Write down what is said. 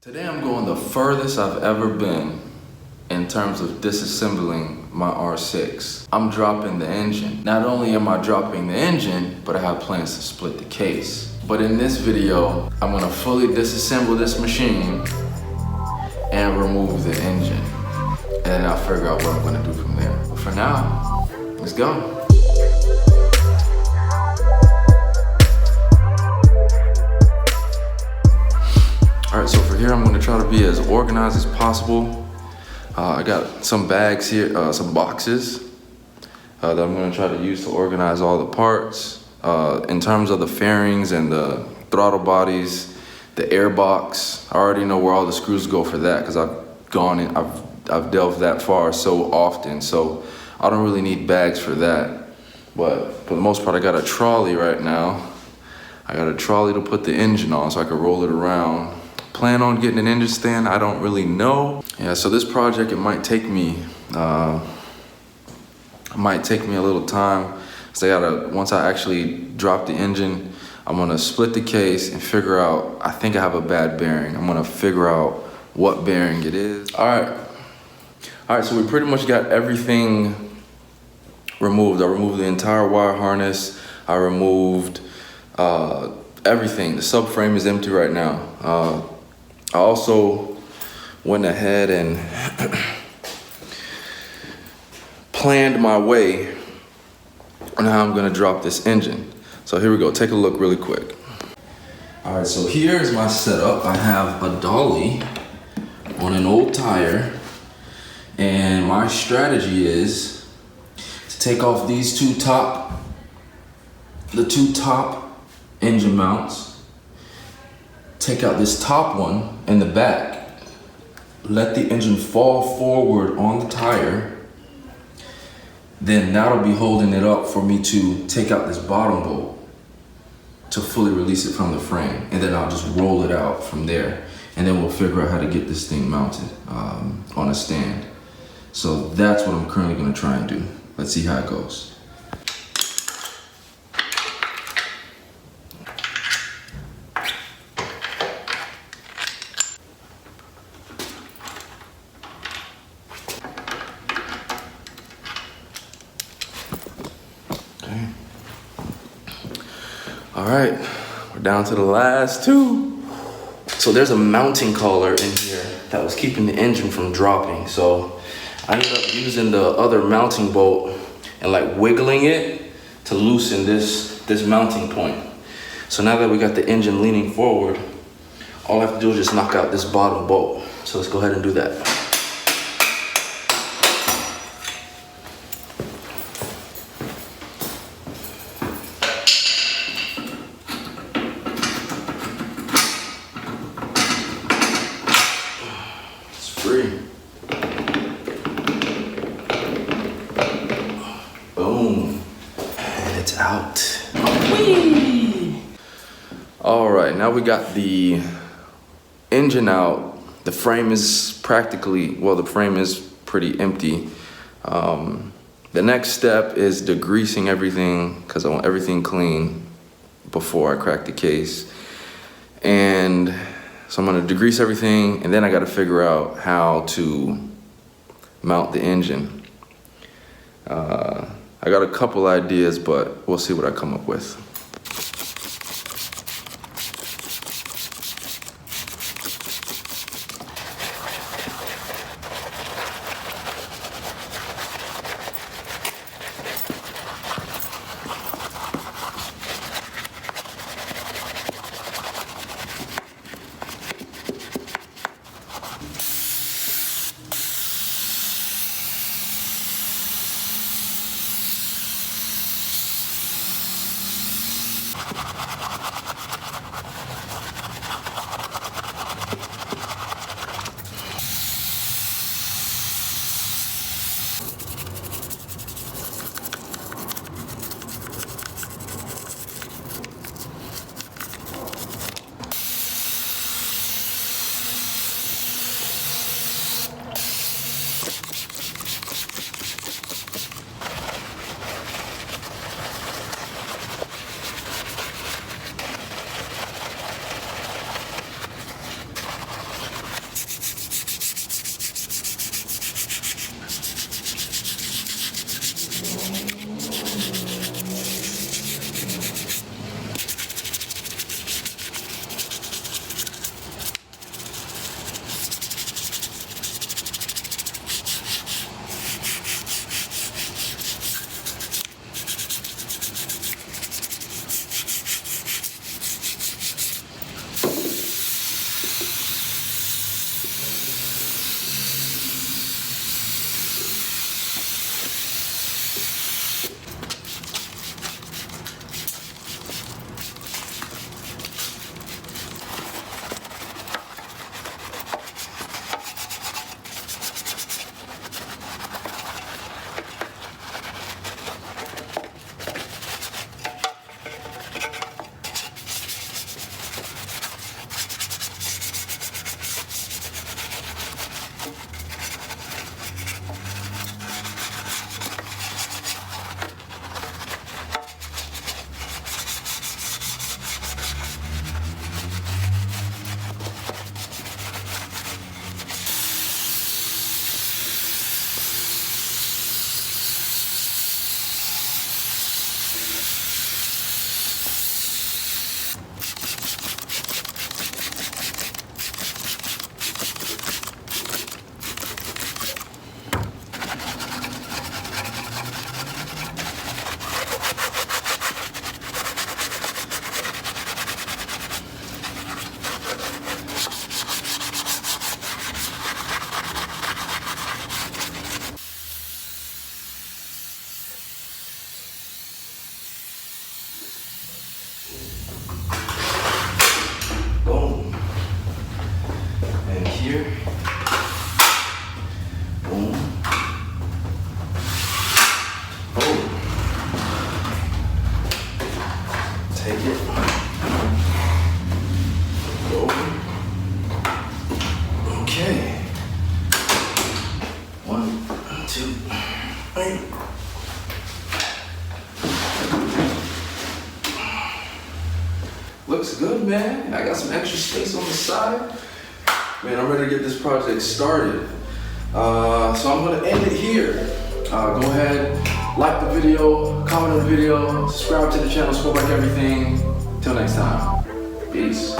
Today I'm going the furthest I've ever been in terms of disassembling my R6. I'm dropping the engine. Not only am I dropping the engine, but I have plans to split the case. But in this video, I'm gonna fully disassemble this machine and remove the engine. And then I'll figure out what I'm gonna do from there. But for now, let's go. All right, so for here, I'm gonna try to be as organized as possible. I got some bags here, some boxes that I'm gonna try to use to organize all the parts. In terms of the fairings and the throttle bodies, the air box, I already know where all the screws go for that because I've delved that far so often, so I don't really need bags for that. But for the most part, I got a trolley right now. I got a trolley to put the engine on so I can roll it around. Plan on getting an engine stand, I don't really know. Yeah, so this project, it might take me a little time. So once I actually drop the engine, I'm gonna split the case and figure out, I think I have a bad bearing. I'm gonna figure out what bearing it is. All right, so we pretty much got everything removed. I removed the entire wire harness. I removed everything. The subframe is empty right now. I also went ahead and planned my way on how I'm gonna drop this engine. So here we go, take a look really quick. All right, so here's my setup. I have a dolly on an old tire, and my strategy is to take off these the two top engine mounts, take out this top one in the back, let the engine fall forward on the tire, then that'll be holding it up for me to take out this bottom bolt to fully release it from the frame, and then I'll just roll it out from there, and then we'll figure out how to get this thing mounted on a stand. So that's what I'm currently gonna try and do. Let's see how it goes. All right, we're down to the last two. So there's a mounting collar in here that was keeping the engine from dropping. So I ended up using the other mounting bolt and like wiggling it to loosen this mounting point. So now that we got the engine leaning forward, all I have to do is just knock out this bottom bolt. So let's go ahead and do that. Boom, and it's out. Whee! All right, now we got the engine out. The frame is the frame is pretty empty. The next step is degreasing everything because I want everything clean before I crack the case. And so I'm gonna degrease everything, and then I gotta figure out how to mount the engine. I got a couple ideas, but we'll see what I come up with. here. Boom. Oh. Take it. Go. Okay. 1, 2, 3. Looks good, man. I got some extra space on the side. Man, I'm ready to get this project started. So I'm gonna end it here. Go ahead, like the video, comment on the video, subscribe to the channel, spoke like everything. Till next time, peace.